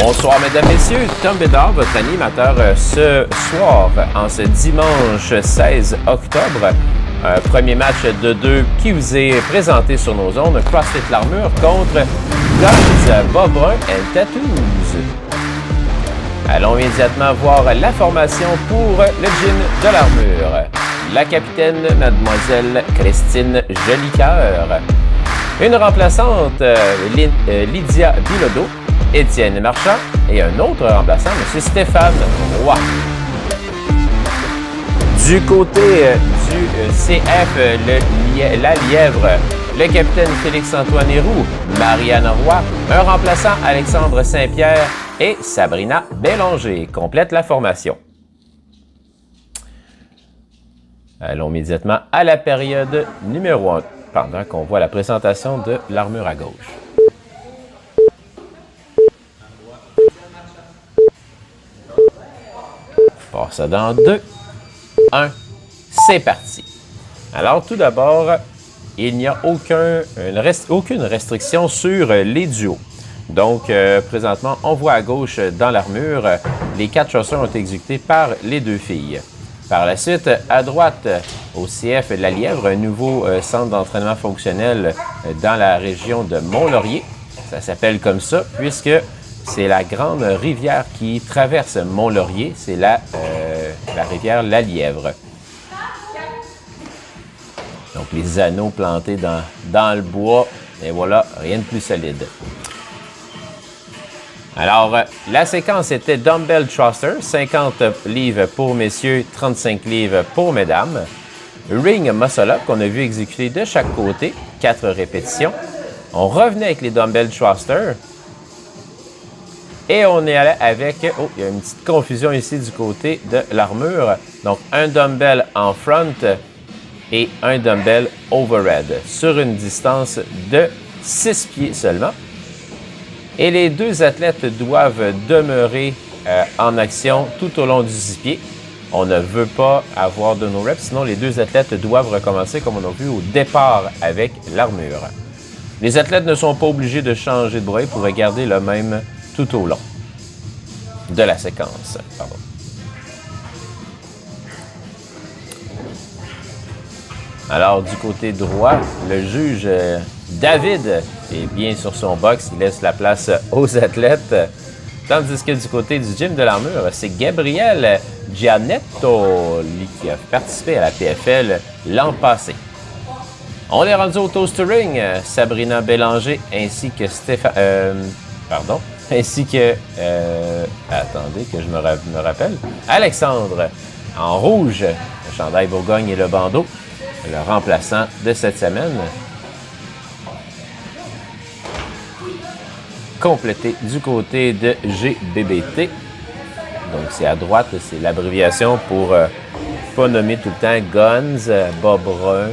Bonsoir mesdames, messieurs, Tom Bédard, votre animateur ce soir, en ce dimanche 16 octobre. Premier match de deux qui vous est présenté sur nos ondes, CrossFit L'Armure contre Guns, Bob Brun et Tattoos. Allons immédiatement voir la formation pour le gym de l'Armure. La capitaine, mademoiselle Christine Jolicoeur. Une remplaçante, Lydia Bilodeau. Étienne Marchand et un autre remplaçant, M. Stéphane Roy. Du côté du CF, la Lièvre, le capitaine Félix-Antoine Héroux, Marianne Roy, un remplaçant Alexandre Saint-Pierre et Sabrina Bélanger complètent la formation. Allons immédiatement à la période numéro 1, pendant qu'on voit la présentation de l'Armure à gauche. Passe ça dans 2, 1, c'est parti. Alors tout d'abord, il n'y a aucune restriction sur les duos. Donc présentement, on voit à gauche dans l'Armure, les 4 chaussures ont été exécutées par les 2 filles. Par la suite, à droite, au CF La Lièvre, un nouveau centre d'entraînement fonctionnel dans la région de Mont-Laurier. Ça s'appelle comme ça puisque c'est la grande rivière qui traverse Mont-Laurier. C'est la rivière La Lièvre. Donc, les anneaux plantés dans le bois. Et voilà, rien de plus solide. Alors, la séquence était Dumbbell Thruster, 50 livres pour messieurs, 35 livres pour mesdames. Ring Muscle Up qu'on a vu exécuter de chaque côté, 4 répétitions. On revenait avec les Dumbbell Thruster. Et on est allé avec, oh, il y a une petite confusion ici du côté de l'Armure. Donc, un dumbbell en front et un dumbbell overhead sur une distance de 6 pieds seulement. Et les 2 athlètes doivent demeurer en action tout au long du 10 pieds. On ne veut pas avoir de no reps, sinon les 2 athlètes doivent recommencer comme on a vu au départ avec l'Armure. Les athlètes ne sont pas obligés de changer de bras, ils pourraient garder le même tout au long de la séquence. Pardon. Alors, du côté droit, le juge David est bien sur son box. Il laisse la place aux athlètes. Tandis que du côté du gym de l'Armure, c'est Gabriel Giannetto, lui qui a participé à la PFL l'an passé. On est rendu au Toaster Ring. Sabrina Bélanger ainsi que ainsi que, attendez que je me rappelle, Alexandre, en rouge, le chandail Bourgogne et le bandeau, le remplaçant de cette semaine. Complété du côté de GBBT. Donc, c'est à droite, c'est l'abréviation pour pas nommer tout le temps Guns, Bob Brun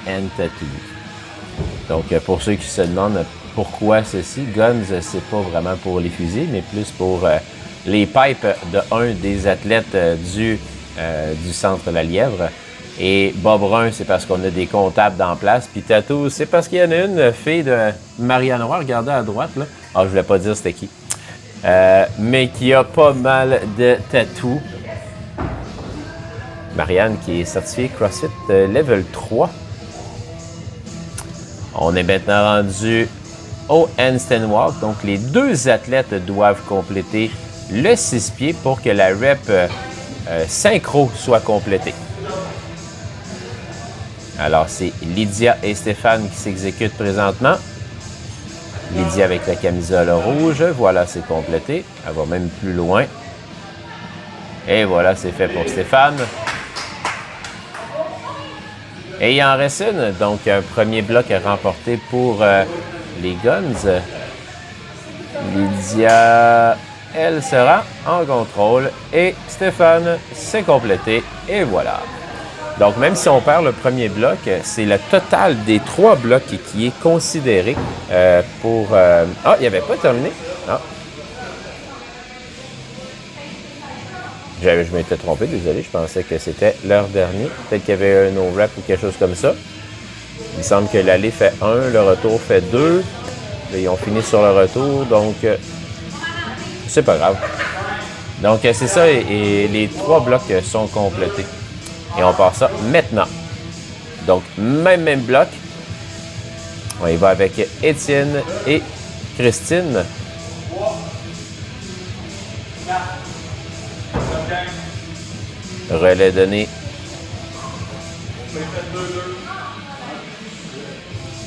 and Tattoos. Donc, pour ceux qui se demandent pourquoi ceci, Guns, c'est pas vraiment pour les fusils, mais plus pour les pipes de un des athlètes du centre La Lièvre. Et Bob Brun, c'est parce qu'on a des comptables dans place. Puis Tattoos, c'est parce qu'il y en a une fille de Marianne Roy, regardez à droite, là. Ah, je voulais pas dire c'était qui. Mais qui a pas mal de tatous. Marianne qui est certifiée CrossFit Level 3. On est maintenant rendu au handstand walk. Donc, les 2 athlètes doivent compléter le 6 pieds pour que la rep synchro soit complétée. Alors, c'est Lydia et Stéphane qui s'exécutent présentement. Lydia avec la camisole rouge. Voilà, c'est complété. Elle va même plus loin. Et voilà, c'est fait pour Stéphane. Et il en reste une. Donc, un premier bloc à remporter pour les Guns. Lydia, elle sera en contrôle. Et Stéphane, c'est complété. Et voilà. Donc, même si on perd le premier bloc, c'est le total des 3 blocs qui est considéré pour... Ah, il n'avait pas terminé. Ah. Je m'étais trompé, désolé. Je pensais que c'était l'heure dernier. Peut-être qu'il y avait un no-rep ou quelque chose comme ça. Il semble que l'aller fait 1, le retour fait 2. Là, ils ont fini sur le retour, donc c'est pas grave. Donc, c'est ça, et les 3 blocs sont complétés. Et on part ça maintenant. Donc, même bloc. On y va avec Étienne et Christine. Relais donné.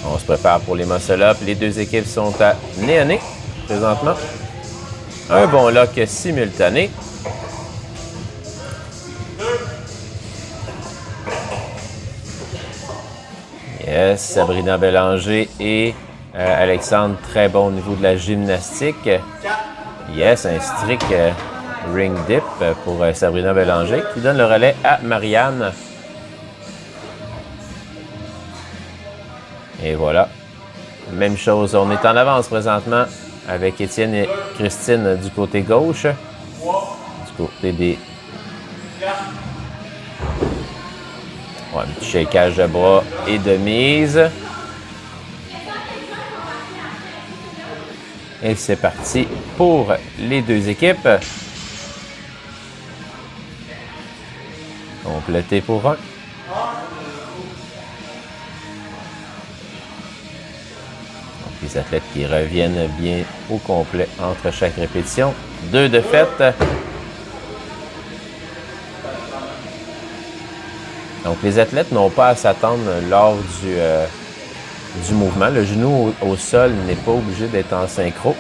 On se prépare pour les muscle-up. Les 2 équipes sont à nez à nez présentement. Un bon lock simultané. Yes, Sabrina Bélanger et Alexandre, très bon au niveau de la gymnastique. Yes, un strict ring dip pour Sabrina Bélanger qui donne le relais à Marianne. Et voilà. Même chose, on est en avance présentement avec Étienne et Christine du côté gauche. Du côté des... Ouais, un petit shakeage de bras et de mise. Et c'est parti pour les 2 équipes. Complété pour 1. Les athlètes qui reviennent bien au complet entre chaque répétition. 2 de fait. Donc, les athlètes n'ont pas à s'attendre lors du mouvement. Le genou au sol n'est pas obligé d'être en synchro.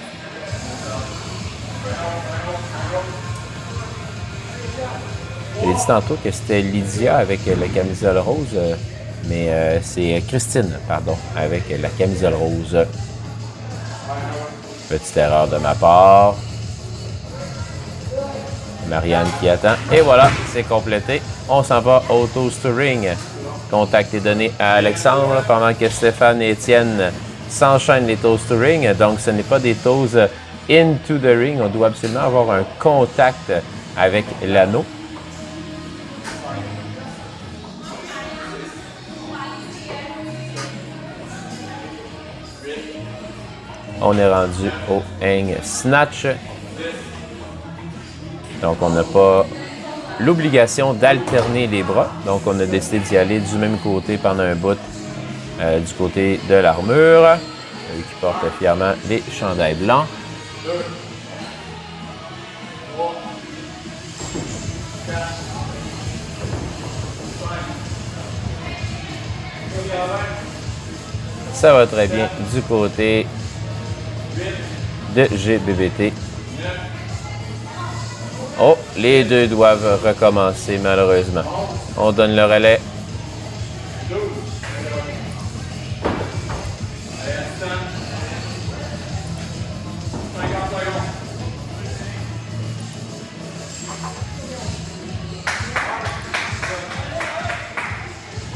J'ai dit tantôt que c'était Lydia avec la camisole rose, mais c'est Christine, pardon, avec la camisole rose. Petite erreur de ma part. Marianne qui attend. Et voilà, c'est complété. On s'en va au toast to ring. Contact est donné à Alexandre pendant que Stéphane et Étienne s'enchaînent les toast to ring. Donc, ce n'est pas des toes into the ring. On doit absolument avoir un contact avec l'anneau. On est rendu au hang snatch. Donc, on n'a pas l'obligation d'alterner les bras. Donc, on a décidé d'y aller du même côté pendant un bout du côté de l'armure. Eux qui portent fièrement les chandails blancs. Ça va très bien du côté de GBBT. Oh, les 2 doivent recommencer malheureusement. On donne le relais.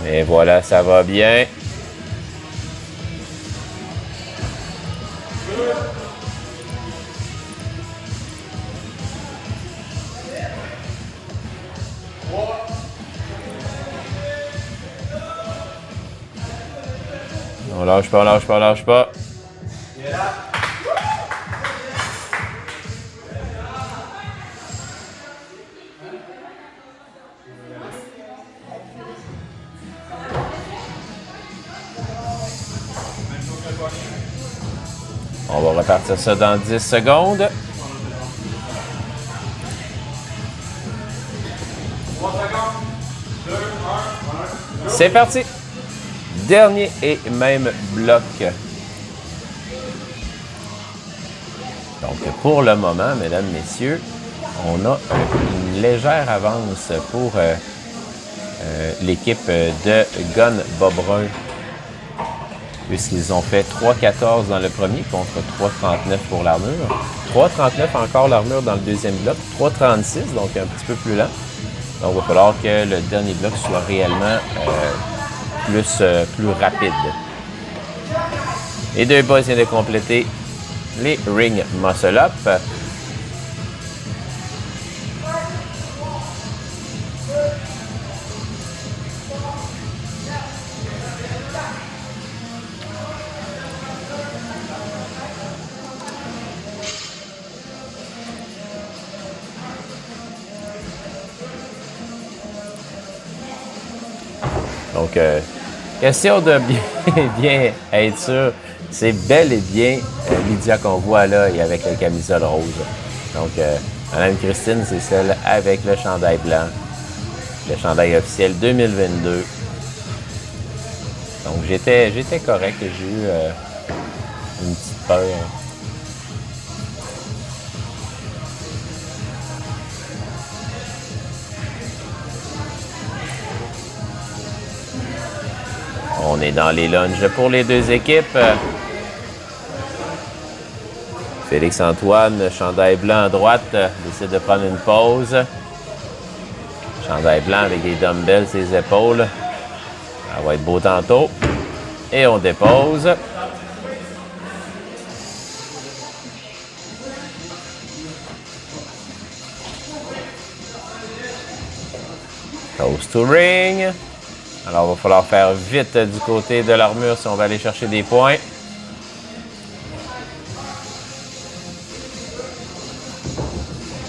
Et voilà, ça va bien. On lâche pas, on lâche pas, on lâche pas. On va repartir ça dans 10 secondes. C'est parti! Dernier et même bloc. Donc, pour le moment, mesdames, messieurs, on a une légère avance pour l'équipe de Gun Bobrun, puisqu'ils ont fait 3,14 dans le premier contre 3,39 pour l'armure. 3,39 encore l'armure dans le deuxième bloc. 3,36, donc un petit peu plus lent. Donc, il va falloir que le dernier bloc soit réellement plus rapide. Les 2 boys viennent de compléter les ring muscle-up. Donc, question de bien être sûr, c'est bel et bien Lydia qu'on voit là et avec la camisole rose. Donc, Madame Christine, c'est celle avec le chandail blanc, le chandail officiel 2022. Donc, j'étais correct. J'ai eu une petite peur. On est dans les lunges pour les deux équipes. Félix-Antoine, chandail blanc à droite, décide de prendre une pause. Chandail blanc avec des dumbbells sur les épaules. Ça va être beau tantôt. Et on dépose. Toes to ring. Alors, il va falloir faire vite du côté de l'armure si on va aller chercher des points.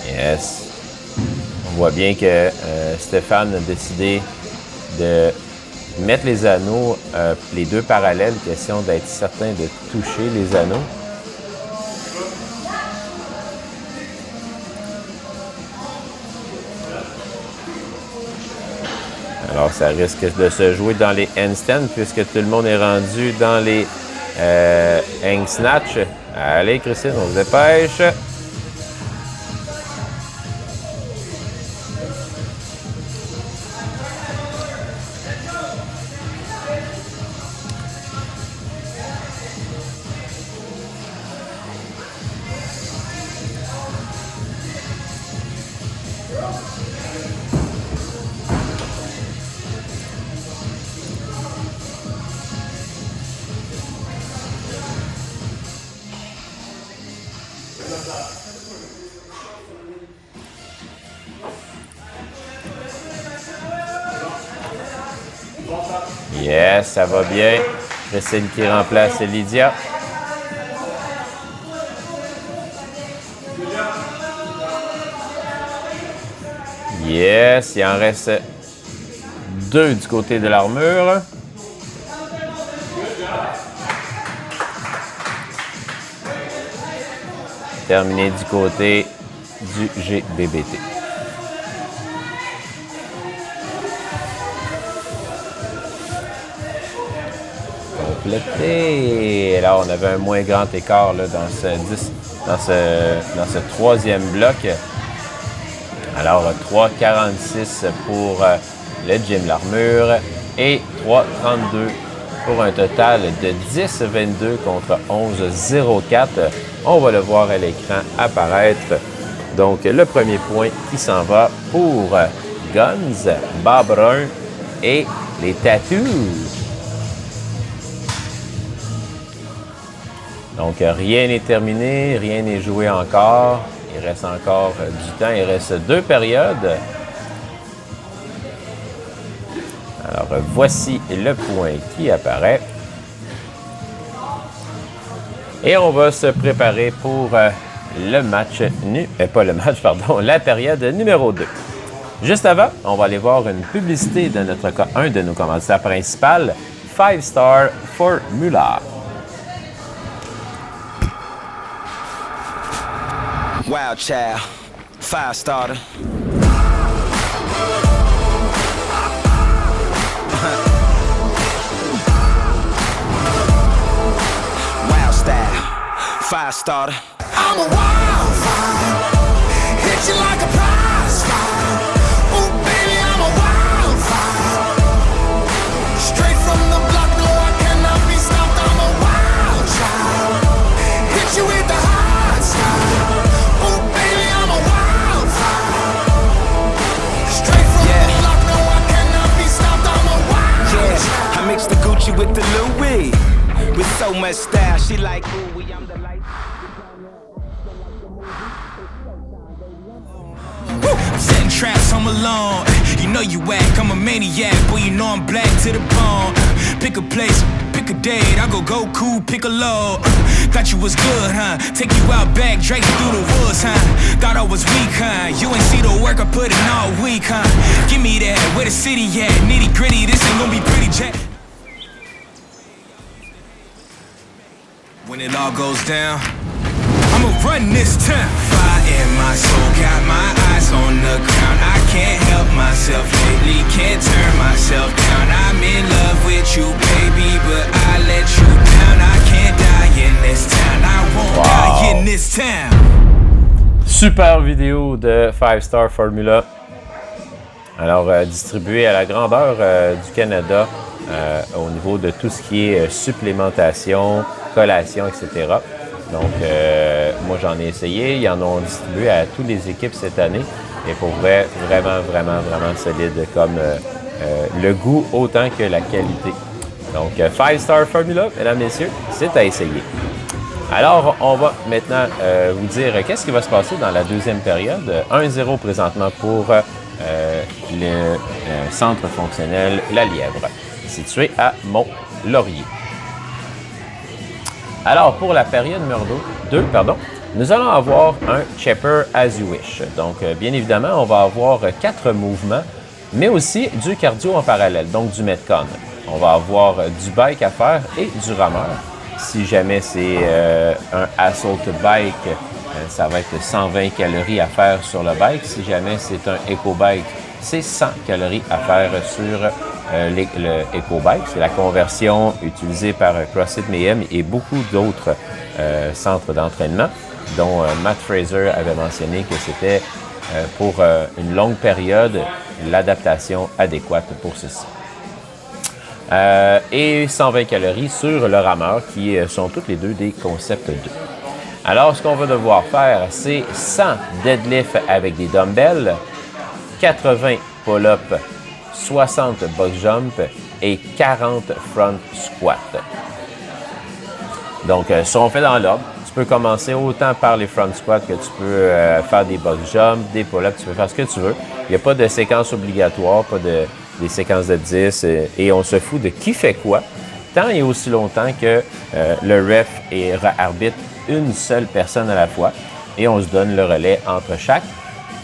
Yes. On voit bien que Stéphane a décidé de mettre les anneaux, les deux parallèles, question d'être certain de toucher les anneaux. Alors, ça risque de se jouer dans les handstands puisque tout le monde est rendu dans les hang snatch. Allez, Christine, on se dépêche. Yes, ça va bien. Christine qui remplace Lydia. Yes, il en reste 2 du côté de l'armure. Terminé du côté du GBBT. Complété. Là, on avait un moins grand écart là, dans ce troisième bloc. Alors, 3,46 pour le gym l'armure et 3,32 pour un total de 10,22 contre 11,04. On va le voir à l'écran apparaître. Donc, le premier point qui s'en va pour Guns, Bas Brun et les Tattoos. Donc, rien n'est terminé, rien n'est joué encore. Il reste encore du temps, il reste 2 périodes. Alors, voici le point qui apparaît. Et on va se préparer pour le match, la période numéro 2. Juste avant, on va aller voir une publicité de un de nos commanditaires principaux, 5 Star Formula. Wild Child, 5 starter. Wild style, 5 starter. I'm a wildfire, hit you like a prize fire. Oh baby, I'm a wildfire, straight from the block. No, I cannot be stopped. I'm a wild child, hit you with the hard style. Mix the Gucci with the Louis, with so much style. She like, ooh, I'm the light. I'm setting traps home alone. You know you whack, I'm a maniac, boy. You know I'm black to the bone. Pick a place, pick pick a date. I go Goku, Piccolo. Thought you was good, huh? Take you out back, Drake through the woods, huh? Thought I was weak, huh? You ain't see the work I put in all week, huh? Give me that, where the city at? Nitty gritty, this ain't gonna be pretty, Jack. When it all goes down, I'ma run this time. Fire in my soul, got my eyes on the ground. I can't help myself lately, can't turn myself down. I'm in love with you, baby, but I let you down. I can't die in this town, I won't die in this town. Super vidéo de 5 Star Formula. Alors, distribuée à la grandeur du Canada au niveau de tout ce qui est supplémentation, collation, etc. Donc, moi, j'en ai essayé. Ils en ont distribué à toutes les équipes cette année. Et pour vrai, vraiment solide comme le goût autant que la qualité. Donc, 5 Star Formula, mesdames, messieurs, c'est à essayer. Alors, on va maintenant vous dire qu'est-ce qui va se passer dans la deuxième période. 1-0 présentement pour le centre fonctionnel La Lièvre, situé à Mont-Laurier. Alors, pour la période numéro 2, nous allons avoir un Chipper As You Wish. Donc, bien évidemment, on va avoir 4 mouvements, mais aussi du cardio en parallèle, donc du Metcon. On va avoir du bike à faire et du rameur. Si jamais c'est un assault bike, ça va être 120 calories à faire sur le bike. Si jamais c'est un eco-bike, c'est 100 calories à faire sur le eco-bike. C'est la conversion utilisée par CrossFit Mayhem et beaucoup d'autres centres d'entraînement, dont Matt Fraser avait mentionné que c'était pour une longue période l'adaptation adéquate pour ceci. Et 120 calories sur le rameur, qui sont toutes les deux des Concept 2. Alors, ce qu'on va devoir faire, c'est 100 deadlifts avec des dumbbells, 80 pull-ups, 60 box jump et 40 front squat. Donc, ça, on fait dans l'ordre. Tu peux commencer autant par les front squats que tu peux faire des box jump, des pull-ups, tu peux faire ce que tu veux. Il n'y a pas de séquence obligatoire, pas de des séquences de 10 et on se fout de qui fait quoi, tant et aussi longtemps que le ref arbitre une seule personne à la fois et on se donne le relais entre chaque.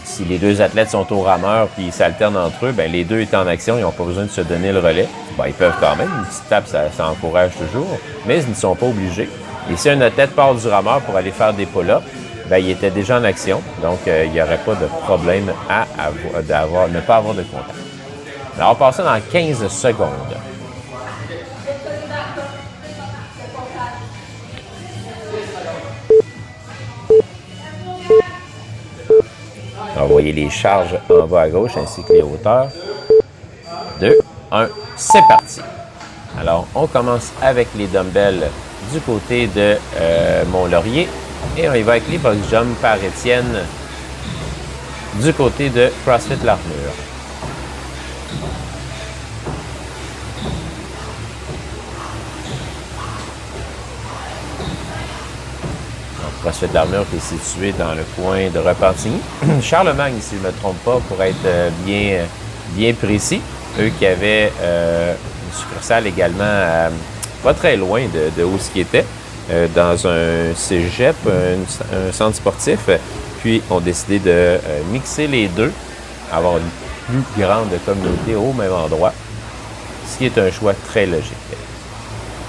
Si les deux athlètes sont au rameur puis ils s'alternent entre eux, bien, les deux étant en action, ils n'ont pas besoin de se donner le relais. Bien, ils peuvent quand même, une petite tape, ça encourage toujours, mais ils ne sont pas obligés. Et si un athlète part du rameur pour aller faire des pull-ups, bien, il était déjà en action, donc il n'y aurait pas de problème ne pas avoir de contact. Alors, on passe ça dans 15 secondes. On va envoyer les charges en bas à gauche ainsi que les hauteurs. 2, 1, c'est parti. Alors, on commence avec les dumbbells du côté de Mont-Laurier et on y va avec les box jump par Étienne du côté de CrossFit L'Armure. CrossFit L'Armure qui est situé dans le coin de Repentigny. Charlemagne, si je ne me trompe pas, pour être bien précis. Eux qui avaient une succursale également pas très loin de où ce qui était, dans un cégep, un centre sportif. Puis ont décidé de mixer les deux, avoir une plus grande communauté au même endroit, ce qui est un choix très logique.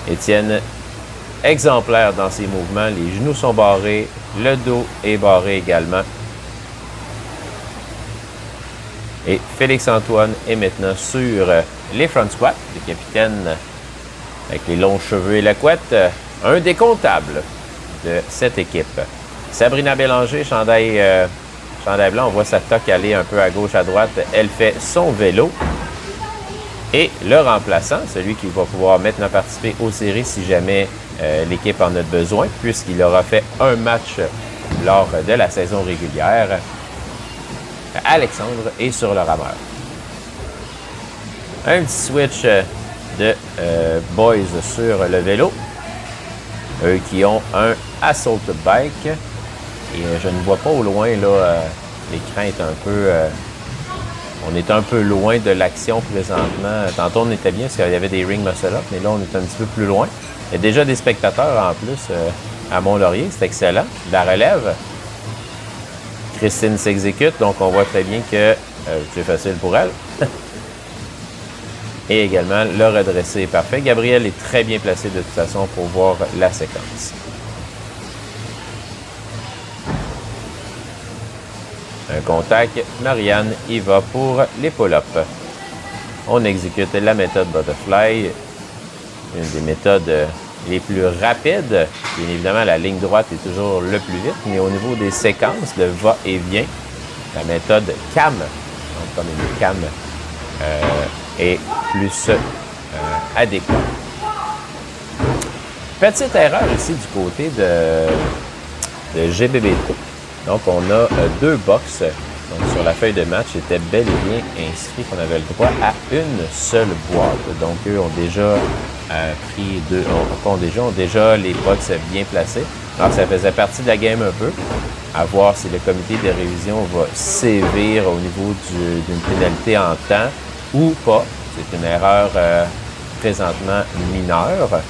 Étienne, exemplaire dans ses mouvements, les genoux sont barrés, le dos est barré également. Et Félix-Antoine est maintenant sur les front squats, le capitaine avec les longs cheveux et la couette, un des comptables de cette équipe. Sabrina Bélanger, chandail blanc, on voit sa toque aller un peu à gauche, à droite, elle fait son vélo. Et le remplaçant, celui qui va pouvoir maintenant participer aux séries si jamais l'équipe en a besoin, puisqu'il aura fait un match lors de la saison régulière, Alexandre est sur le rameur. Un petit switch de boys sur le vélo. Eux qui ont un assault bike. Et je ne vois pas au loin, là, l'écran est un peu On est un peu loin de l'action présentement. Tantôt, on était bien parce qu'il y avait des ring muscle-up, mais là, on est un petit peu plus loin. Il y a déjà des spectateurs en plus à Mont-Laurier. C'est excellent. La relève. Christine s'exécute, donc on voit très bien que c'est facile pour elle. Et également, le redressé est parfait. Gabrielle est très bien placée de toute façon pour voir la séquence. Un contact, Marianne y va pour les pull-ups. On exécute la méthode Butterfly, une des méthodes les plus rapides. Bien évidemment, la ligne droite est toujours le plus vite, mais au niveau des séquences, le va-et-vient, la méthode CAM, donc comme une CAM, est plus adéquate. Petite erreur ici du côté de GBBT. Donc, on a 2 box. Donc, sur la feuille de match, c'était bel et bien inscrit qu'on avait le droit à une seule boîte. Donc, eux ont déjà pris ont déjà les box bien placés. Alors, ça faisait partie de la game un peu. À voir si le comité de révision va sévir au niveau d'une pénalité en temps ou pas. C'est une erreur présentement mineure.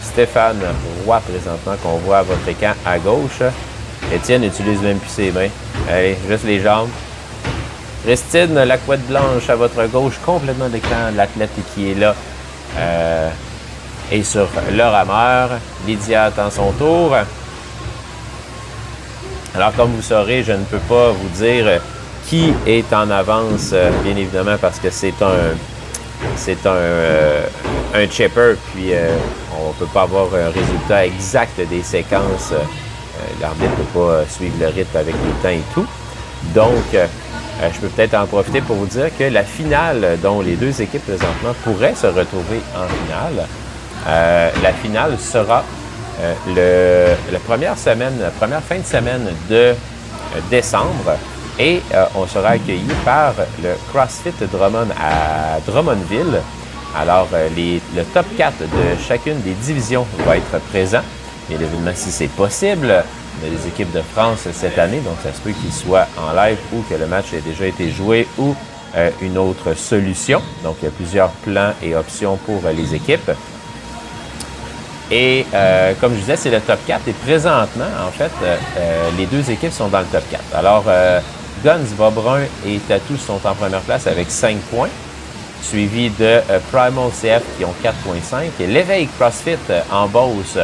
Stéphane Roy, présentement, qu'on voit à votre écran à gauche. Étienne n'utilise même plus ses mains. Allez, juste les jambes. Christine, la couette blanche à votre gauche, complètement de l'écran, l'athlète qui est là. Et sur le rameur, Lydia attend son tour. Alors, comme vous saurez, je ne peux pas vous dire qui est en avance, bien évidemment, parce que c'est un chipper, puis on ne peut pas avoir un résultat exact des séquences. L'arbitre ne peut pas suivre le rythme avec les temps et tout. Donc, je peux peut-être en profiter pour vous dire que la finale, dont les 2 équipes présentement pourraient se retrouver en finale, la finale sera la première fin de semaine de décembre. Et on sera accueilli par le CrossFit Drummond à Drummondville. Alors, le top 4 de chacune des divisions va être présent. Bien évidemment, si c'est possible, on a des équipes de France cette année, donc ça se peut qu'ils soient en live ou que le match ait déjà été joué ou une autre solution. Donc, il y a plusieurs plans et options pour les équipes. Et comme je disais, c'est le top 4. Et présentement, en fait, les 2 équipes sont dans le top 4. Alors, Guns, Bobrun et Tattoo sont en première place avec 5 points, suivi de Primal CF qui ont 4,5 et l'Éveil CrossFit en Beauce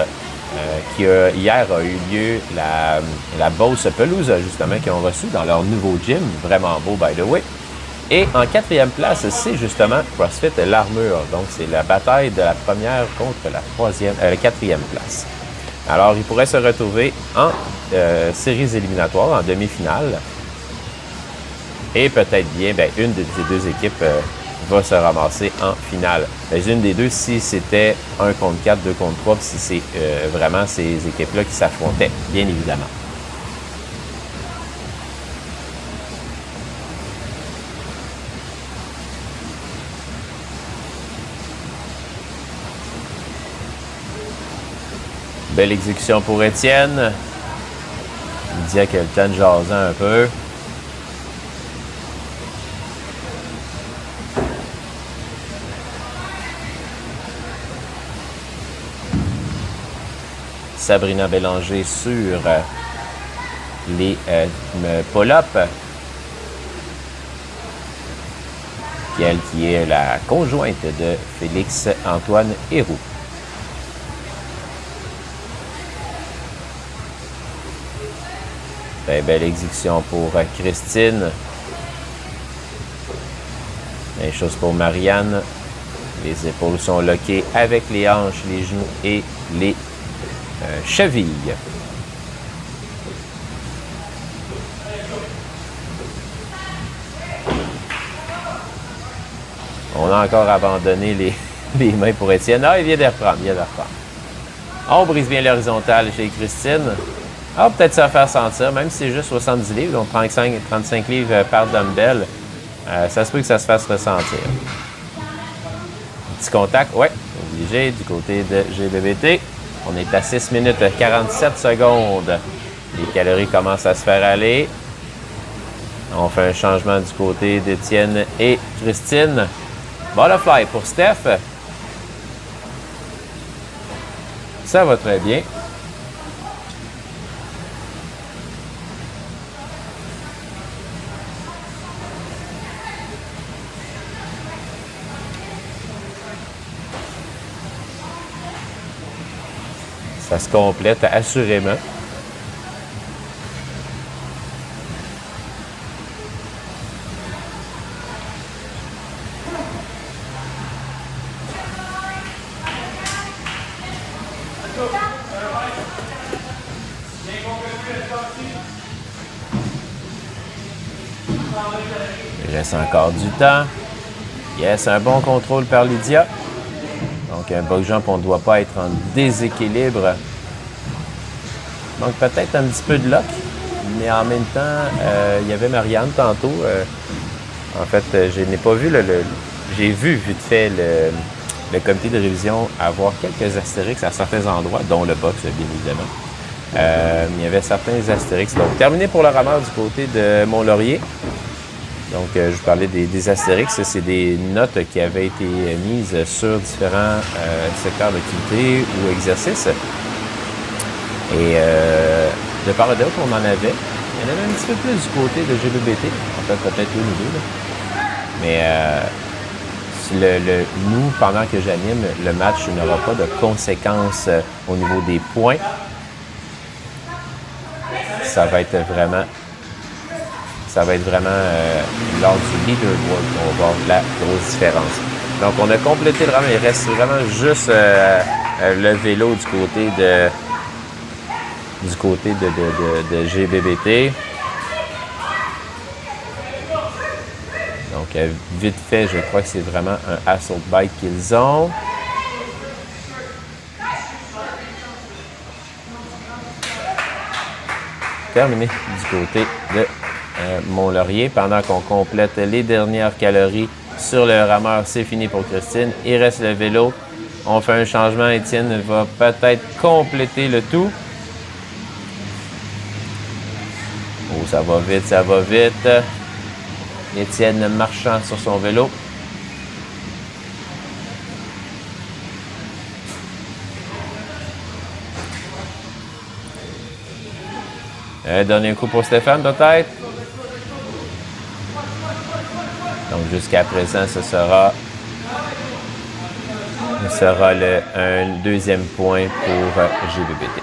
qui hier a eu lieu la Beauce Pelouse, justement, qu'ils ont reçu dans leur nouveau gym, vraiment beau by the way. Et en 4e place, c'est justement CrossFit l'Armure. Donc, c'est la bataille de la première contre la 4e place. Alors, ils pourraient se retrouver en séries éliminatoires, en demi-finale. Et peut-être bien, une de ces 2 équipes va se ramasser en finale. Mais une des 2, si c'était 1 contre 4, 2 contre 3, si c'est vraiment ces équipes-là qui s'affrontaient, bien évidemment. Belle exécution pour Étienne. Il disait qu'il a le temps de jaser un peu. Sabrina Bélanger sur les pull-ups. Elle qui est la conjointe de Félix-Antoine Héroux. Belle exécution pour Christine. Même chose pour Marianne. Les épaules sont loquées avec les hanches, les genoux et les chevilles. On a encore abandonné les mains pour Étienne. Ah, il vient de reprendre, On brise bien l'horizontale chez Christine. Ah, peut-être se faire sentir, même si c'est juste 70 livres, donc 35 livres par dumbbell, ça se peut que ça se fasse ressentir. Petit contact, ouais, obligé du côté de GBBT. On est à 6 minutes 47 secondes. Les calories commencent à se faire aller. On fait un changement du côté d'Étienne et Christine. Butterfly pour Steph. Ça va très bien. Ça se complète assurément. Il reste encore du temps. Yes, un bon contrôle par Lydia. Donc, un bug jump, on ne doit pas être en déséquilibre. Donc, peut-être un petit peu de luck. Mais en même temps, il y avait Marianne tantôt. En fait, je n'ai pas vu j'ai vu vite fait le comité de révision avoir quelques astérix à certains endroits, dont le box, bien évidemment. Il y avait certains astérix. Donc, terminé pour le rameur du côté de Mont-Laurier. Donc, je vous parlais des astérix. C'est des notes qui avaient été mises sur différents secteurs d'activité ou exercices. Et de part et d'autre, on en avait. Il y en avait un petit peu plus du côté de GBBT. En fait, peut-être une ou deux. Mais nous, pendant que j'anime, le match n'aura pas de conséquences au niveau des points. Ça va être vraiment lors du leaderboard qu'on va voir la grosse différence. Donc, on a complété le ramen. Il reste vraiment juste le vélo du côté de GBBT. Donc, vite fait, je crois que c'est vraiment un assault bike qu'ils ont. Terminé du côté de Mont-Laurier. Pendant qu'on complète les dernières calories sur le rameur, c'est fini pour Christine. Il reste le vélo. On fait un changement. Étienne va peut-être compléter le tout. Oh, ça va vite, ça va vite. Étienne marchant sur son vélo. Un dernier coup pour Stéphane, peut-être. Donc, jusqu'à présent, ce sera un deuxième point pour GBBT.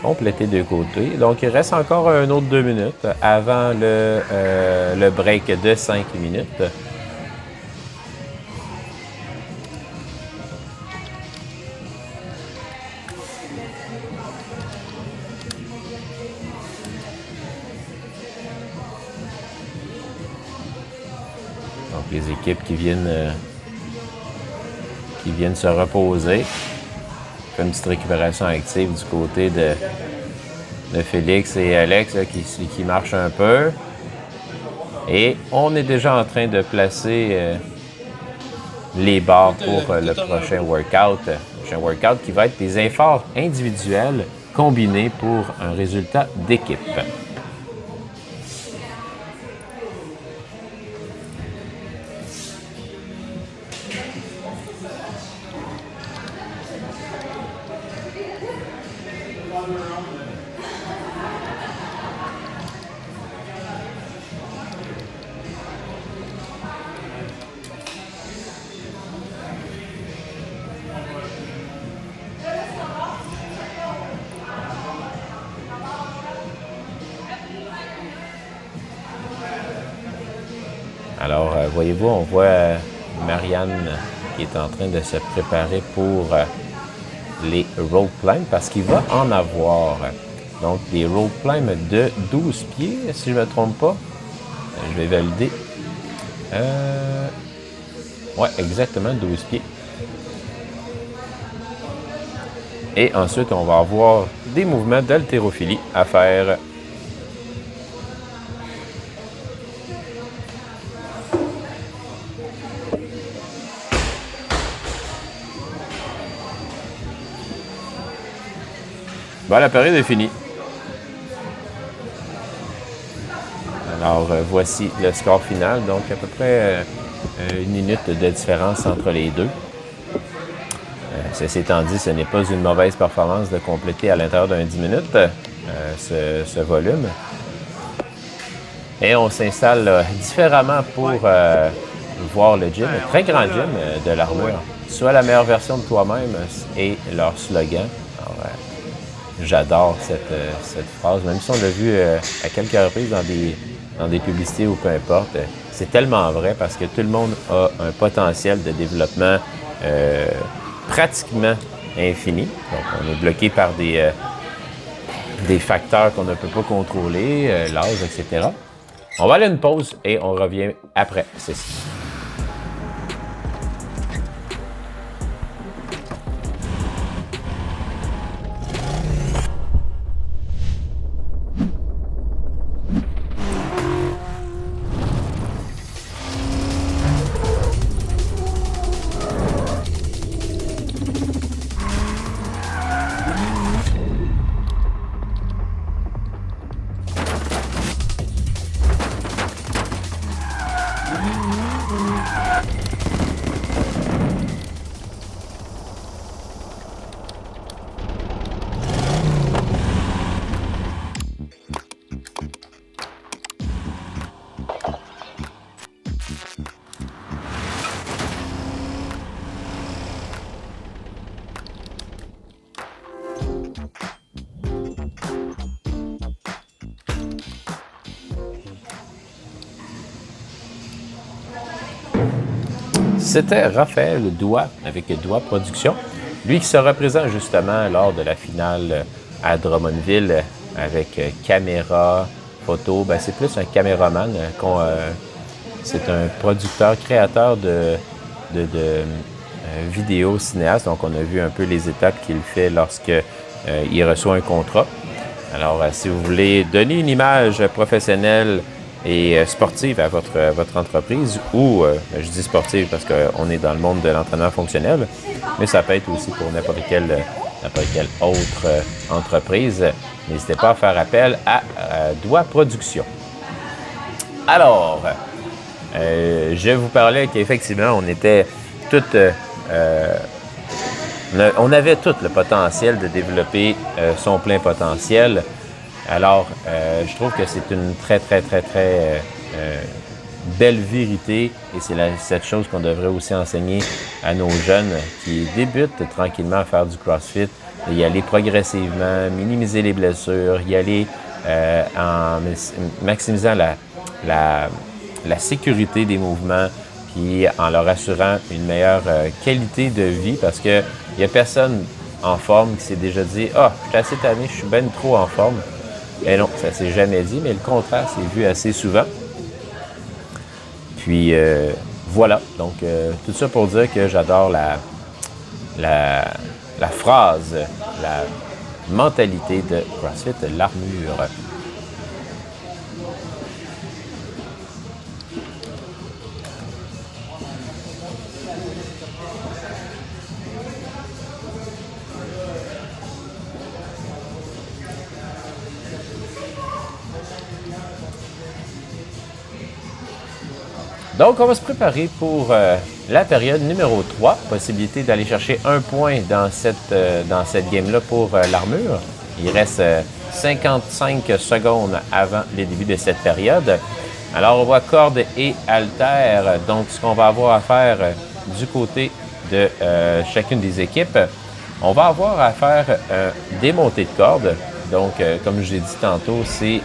Complété de côté. Donc, il reste encore un autre 2 minutes avant le break de 5 minutes. Donc, les équipes qui viennent se reposer. Une petite récupération active du côté de Félix et Alex là, qui marchent un peu. Et on est déjà en train de placer les barres pour le prochain workout. Le prochain workout qui va être des efforts individuels combinés pour un résultat d'équipe. Alors, voyez-vous, on voit Marianne qui est en train de se préparer pour les rope climbs parce qu'il va en avoir. Donc, des rope climbs de 12 pieds, si je ne me trompe pas. Je vais valider. Ouais, exactement, 12 pieds. Et ensuite, on va avoir des mouvements d'haltérophilie à faire. Bon, la période est finie. Alors, voici le score final. Donc, à peu près 1 minute de différence entre les deux. Ceci étant dit, ce n'est pas une mauvaise performance de compléter à l'intérieur d'un 10 minutes ce volume. Et on s'installe différemment pour voir le gym, un très grand gym de l'Armure. Sois la meilleure version de toi-même et leur slogan. Alors, j'adore cette phrase, même si on l'a vu à quelques reprises dans des publicités ou peu importe. C'est tellement vrai parce que tout le monde a un potentiel de développement pratiquement infini. Donc, on est bloqué par des facteurs qu'on ne peut pas contrôler, l'âge, etc. On va aller à une pause et on revient après ceci. C'était Raphaël Doigt avec Doigt Productions. Lui qui sera présent justement lors de la finale à Drummondville avec caméra, photo. Ben, c'est plus un caméraman. C'est un producteur, créateur de vidéos cinéastes. Donc, on a vu un peu les étapes qu'il fait lorsque il reçoit un contrat. Alors, si vous voulez donner une image professionnelle et sportive à votre entreprise, ou je dis sportive parce qu'on est dans le monde de l'entraînement fonctionnel, mais ça peut être aussi pour n'importe quelle autre entreprise. N'hésitez pas à faire appel à Doigt Productions. Alors, je vous parlais qu'effectivement, on était toutes... on avait tout le potentiel de développer son plein potentiel. Alors, je trouve que c'est une très belle vérité et c'est cette chose qu'on devrait aussi enseigner à nos jeunes qui débutent tranquillement à faire du CrossFit, y aller progressivement, minimiser les blessures, y aller en maximisant la sécurité des mouvements, puis en leur assurant une meilleure qualité de vie parce qu'il n'y a personne en forme qui s'est déjà dit « Ah, je suis assez tanné, je suis ben trop en forme ». Et non, ça ne s'est jamais dit, mais le contraire s'est vu assez souvent. Puis voilà, donc tout ça pour dire que j'adore la phrase, la mentalité de CrossFit, l'Armure. Donc, on va se préparer pour la période numéro 3. Possibilité d'aller chercher un point dans cette game-là pour l'Armure. Il reste 55 secondes avant le début de cette période. Alors, on voit corde et haltère. Donc, ce qu'on va avoir à faire du côté de chacune des équipes, on va avoir à faire des montées de corde. Donc, comme je l'ai dit tantôt, c'est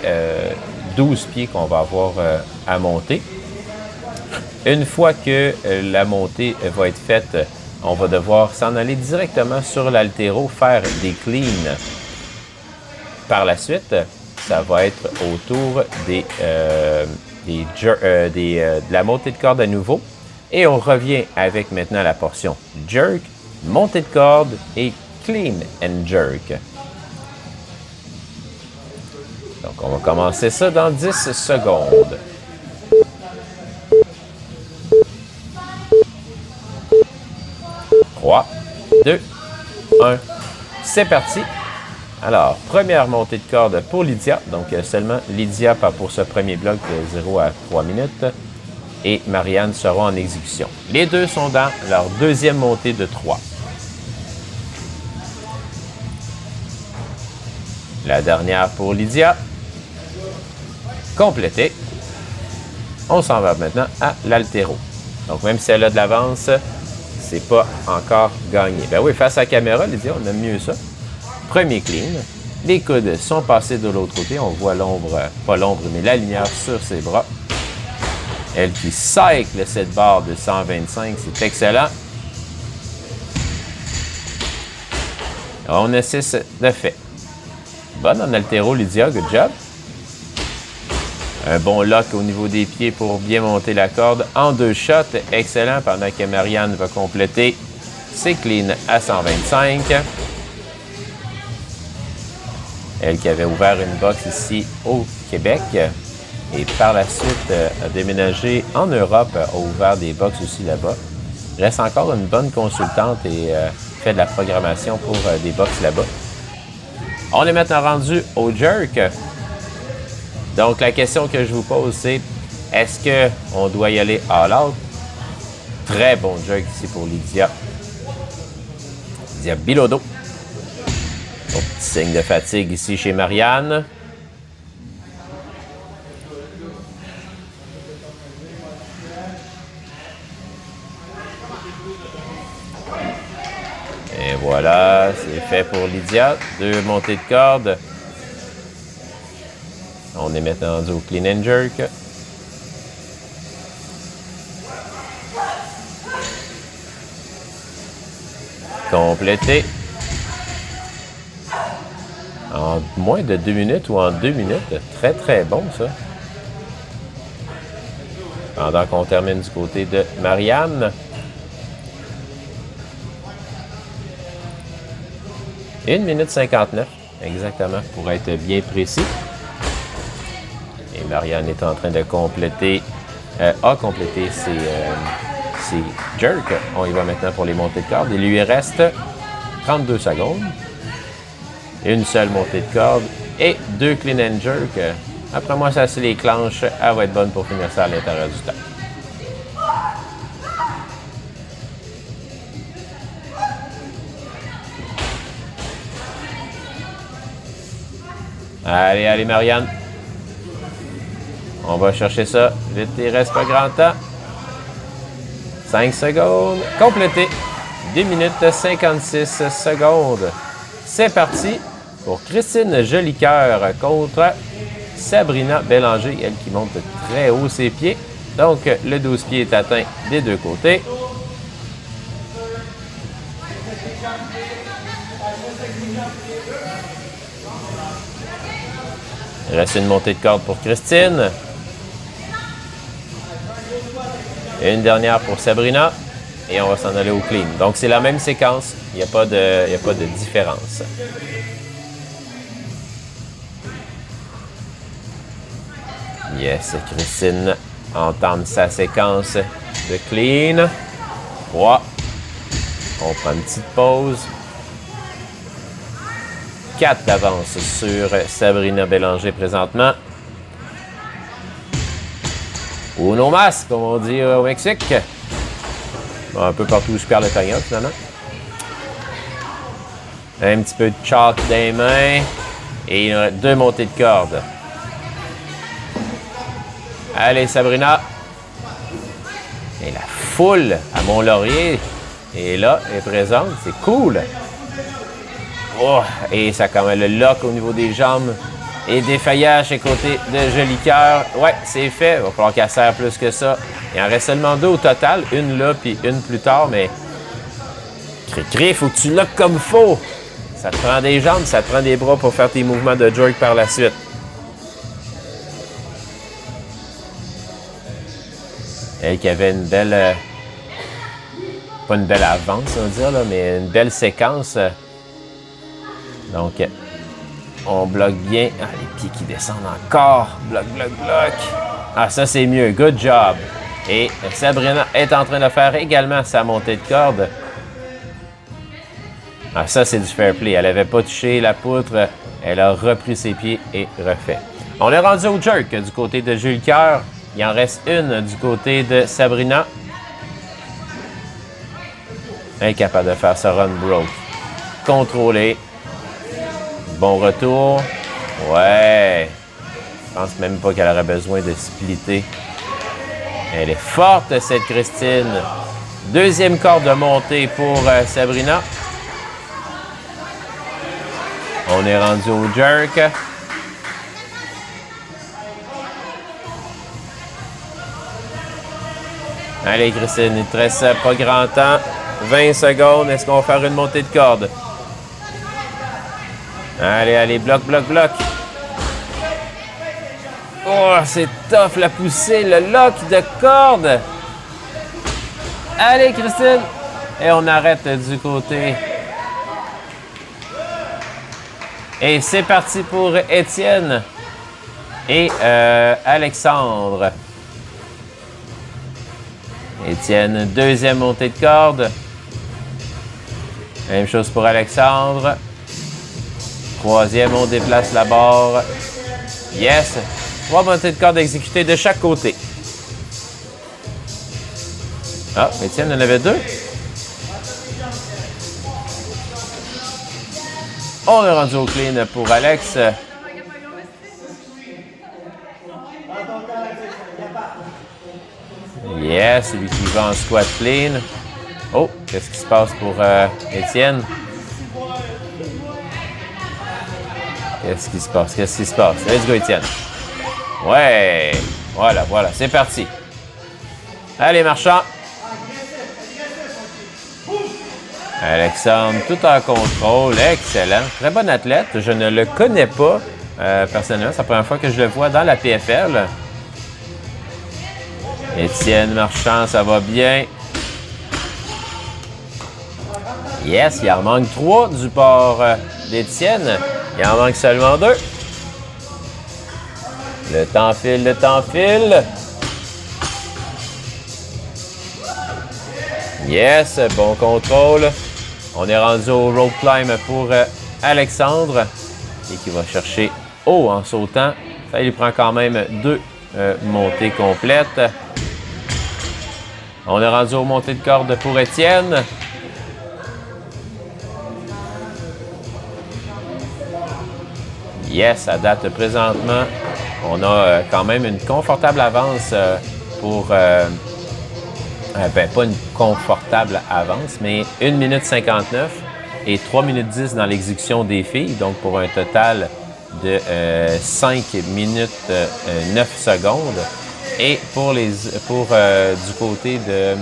12 pieds qu'on va avoir à monter. Une fois que la montée va être faite, on va devoir s'en aller directement sur l'haltéro, faire des cleans. Par la suite, ça va être autour de la montée de corde à nouveau. Et on revient avec maintenant la portion jerk, montée de corde et clean and jerk. Donc, on va commencer ça dans 10 secondes. 3, 2, 1. C'est parti. Alors, première montée de corde pour Lydia. Donc, seulement Lydia part pour ce premier bloc de 0 à 3 minutes. Et Marianne sera en exécution. Les deux sont dans leur deuxième montée de 3. La dernière pour Lydia. Complétée. On s'en va maintenant à l'altéro. Donc, même si elle a de l'avance, c'est pas encore gagné. Ben oui, face à la caméra, Lydia, on aime mieux ça. Premier clean. Les coudes sont passés de l'autre côté. On voit l'ombre, pas l'ombre, mais la lumière sur ses bras. Elle qui cycle cette barre de 125, c'est excellent. On a 6 de fait. Bonne en altéro, Lydia, good job. Un bon lock au niveau des pieds pour bien monter la corde en 2 shots. Excellent, pendant que Marianne va compléter ses cleans à 125. Elle qui avait ouvert une box ici au Québec. Et par la suite, a déménagé en Europe, a ouvert des box aussi là-bas. Reste encore une bonne consultante et fait de la programmation pour des box là-bas. On est maintenant rendu au jerk. Donc, la question que je vous pose, c'est est-ce qu'on doit y aller all out? Très bon jerk ici pour Lydia. Lydia Bilodeau. Bon, petit signe de fatigue ici chez Marianne. Et voilà, c'est fait pour Lydia. 2 montées de corde. On est maintenant rendu au clean and jerk. Complété. En moins de 2 minutes ou en 2 minutes. Très, très bon, ça. Pendant qu'on termine du côté de Marianne. 1 minute 59, exactement, pour être bien précis. Et Marianne est en train de compléter, a complété ses jerks. On y va maintenant pour les montées de corde. Il lui reste 32 secondes. Une seule montée de corde et 2 clean and jerk. Après moi, ça se déclenche. Elle va être bonne pour finir ça à l'intérieur du temps. Allez, allez, Marianne. On va chercher ça. Vite, il reste pas grand temps. 5 secondes. Complété. 2 minutes 56 secondes. C'est parti pour Christine Jolicoeur contre Sabrina Bélanger, elle qui monte très haut ses pieds. Donc, le 12 pieds est atteint des deux côtés. Il reste une montée de corde pour Christine. Une dernière pour Sabrina. Et on va s'en aller au clean. Donc, c'est la même séquence. Il n'y a pas de différence. Yes, Christine entame sa séquence de clean. 3. On prend une petite pause. 4 d'avance sur Sabrina Bélanger présentement. Uno mas, comme on dit au Mexique. Bon, un peu partout où je perds le pagnon, finalement. Un petit peu de chalk dans les mains. Et il y a 2 montées de corde. Allez, Sabrina. Et la foule à Mont-Laurier est là, est présente. C'est cool. Oh, et ça quand même le lock au niveau des jambes. Et défaillage à côté de Jolicoeur. Ouais, c'est fait. Il va falloir qu'elle serre plus que ça. Il en reste seulement 2 au total. Une là, puis une plus tard, mais... Cri-cri, faut que tu lock comme faut. Ça te prend des jambes, ça te prend des bras pour faire tes mouvements de jerk par la suite. Elle qui avait une belle pas une belle avance, on va dire, là, mais une belle séquence. Donc, on bloque bien. Ah, les pieds qui descendent encore. Bloc, bloc, bloc. Ah, ça, c'est mieux. Good job. Et Sabrina est en train de faire également sa montée de corde. Ah, ça, c'est du fair play. Elle n'avait pas touché la poutre. Elle a repris ses pieds et refait. On est rendu au jerk du côté de Jules Coeur. Il en reste une du côté de Sabrina. Incapable de faire sa run broke. Contrôlé. Bon retour. Ouais. Je pense même pas qu'elle aurait besoin de splitter. Elle est forte, cette Christine. Deuxième corde de montée pour Sabrina. On est rendu au jerk. Allez, Christine, il te reste pas grand temps. 20 secondes. Est-ce qu'on va faire une montée de corde? Allez, allez, bloc, bloc, bloc. Oh, c'est tough, la poussée, le lock de corde. Allez, Christine. Et on arrête du côté. Et c'est parti pour Étienne et Alexandre. Étienne, deuxième montée de corde. Même chose pour Alexandre. Troisième, on déplace la barre. Yes! 3 montées de corde exécutées de chaque côté. Ah, Étienne en avait 2. On est rendu au clean pour Alex. Yes, celui qui va en squat clean. Oh, qu'est-ce qui se passe pour Étienne? Qu'est-ce qui se passe? Qu'est-ce qui se passe? Let's go, Étienne. Ouais! Voilà, voilà, c'est parti. Allez, Marchand. Alexandre, tout en contrôle. Excellent. Très bon athlète. Je ne le connais pas personnellement. C'est la première fois que je le vois dans la PFL. Étienne Marchand, ça va bien. Yes, il en manque 3 du port d'Étienne. Il en manque seulement 2. Le temps file, le temps file. Yes, bon contrôle. On est rendu au rope climb pour Alexandre et qui va chercher haut en sautant. Ça lui prend quand même 2 montées complètes. On est rendu aux montées de corde pour Étienne. Yes, à date présentement, on a quand même une confortable avance pour... pas une confortable avance, mais 1 minute 59 et 3 minutes 10 dans l'exécution des filles. Donc, pour un total de 5 minutes 9 secondes. Et pour du côté de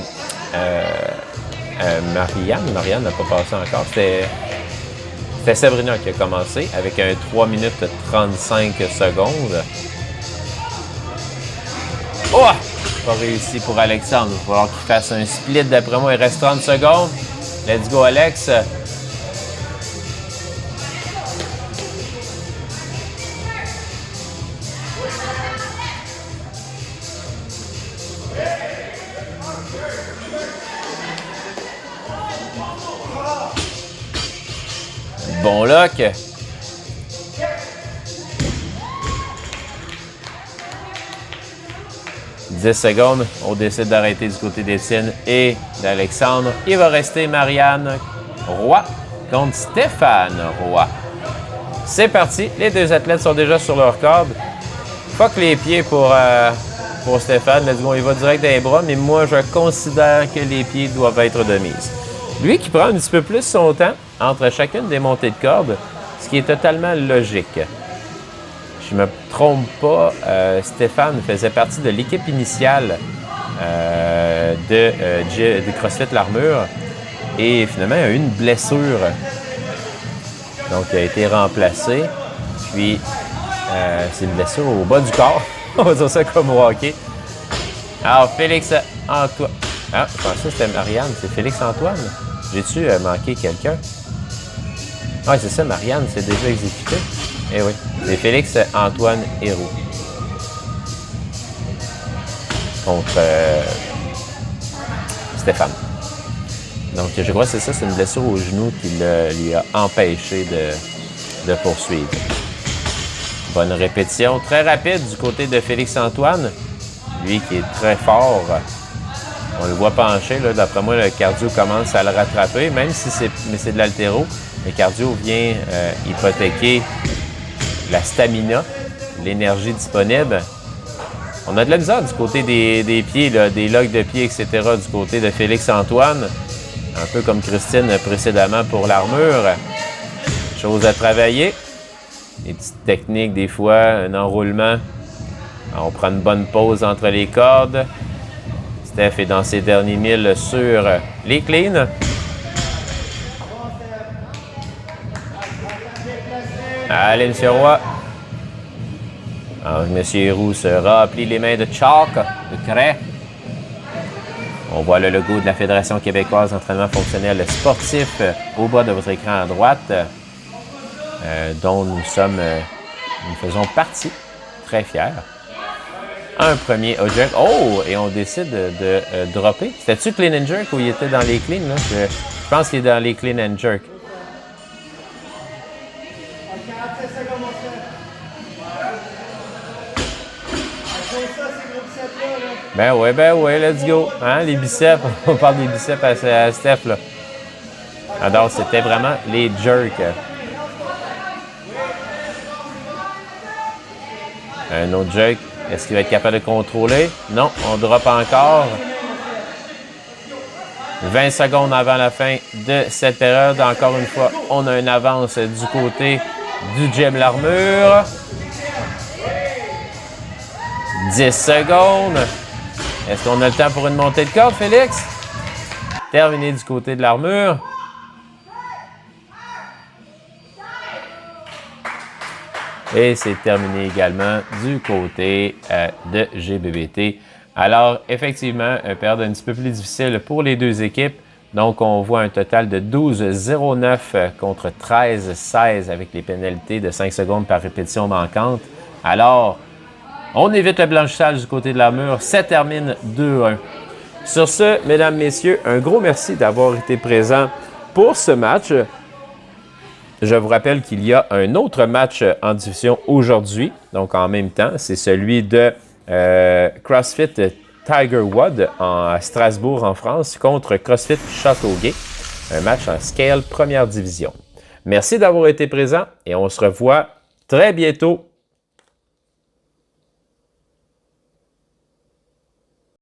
Marianne n'a pas passé encore. C'était Sabrina qui a commencé avec un 3 minutes 35 secondes. Oh! Pas réussi pour Alexandre. Il va falloir qu'il fasse un split. D'après moi, il reste 30 secondes. Let's go, Alex. Bon lock. « 10 secondes, on décide d'arrêter du côté d'Étienne et d'Alexandre. Il va rester Marianne Roy contre Stéphane Roy. C'est parti, les deux athlètes sont déjà sur leur corde. Fuck les pieds pour Stéphane, let's go, il va direct dans les bras, mais moi je considère que les pieds doivent être de mise. Lui qui prend un petit peu plus son temps entre chacune des montées de corde, ce qui est totalement logique. Je ne me trompe pas, Stéphane faisait partie de l'équipe initiale de CrossFit L'Armure et finalement il a eu une blessure. Donc il a été remplacé. Puis c'est une blessure au bas du corps. On va dire ça comme au hockey. Alors Félix Ah, je pensais que c'était Marianne. C'est Félix-Antoine. J'ai-tu manqué quelqu'un? Ah, c'est ça, Marianne, c'est déjà exécuté. Eh oui, c'est Félix-Antoine Héroux. Contre Stéphane. Donc, je crois que c'est ça, c'est une blessure au genou qui lui a empêché de poursuivre. Bonne répétition, très rapide du côté de Félix-Antoine. Lui qui est très fort. On le voit pencher, là. D'après moi, le cardio commence à le rattraper, même si c'est de l'haltéro. Le cardio vient hypothéquer la stamina, l'énergie disponible. On a de la misère du côté des pieds, là, des logs de pieds, etc., du côté de Félix-Antoine. Un peu comme Christine précédemment pour l'armure. Chose à travailler. Des petites techniques, des fois, un enroulement. On prend une bonne pause entre les cordes. Steph est dans ses derniers milles sur les cleans. Allez, M. Roy. Alors, M. Héroux se remplit les mains de chalk, de craie. On voit le logo de la Fédération québécoise d'entraînement fonctionnel sportif au bas de votre écran à droite, dont nous faisons partie. Très fiers. Un premier au jerk. Oh! Et on décide de dropper. C'était-tu clean and jerk ou il était dans les cleans? Là? Je pense qu'il est dans les clean and jerk. Ben ouais, let's go. Hein, les biceps, on parle des biceps à Steph, là. Alors, c'était vraiment les jerks. Un autre jerk. Est-ce qu'il va être capable de contrôler? Non, on drop encore. 20 secondes avant la fin de cette période. Encore une fois, on a une avance du côté du gym l'armure. 10 secondes. Est-ce qu'on a le temps pour une montée de corde, Félix? Terminé du côté de l'armure. Et c'est terminé également du côté de GBBT. Alors, effectivement, une période un petit peu plus difficile pour les deux équipes. Donc, on voit un total de 12-0-9 contre 13-16 avec les pénalités de 5 secondes par répétition manquante. Alors, on évite le blanchissage du côté de l'armure. Ça termine 2-1. Sur ce, mesdames, messieurs, un gros merci d'avoir été présents pour ce match. Je vous rappelle qu'il y a un autre match en division aujourd'hui, donc en même temps. C'est celui de CrossFit Tiger Wood à Strasbourg, en France, contre CrossFit Châteauguay. Un match en scale première division. Merci d'avoir été présents et on se revoit très bientôt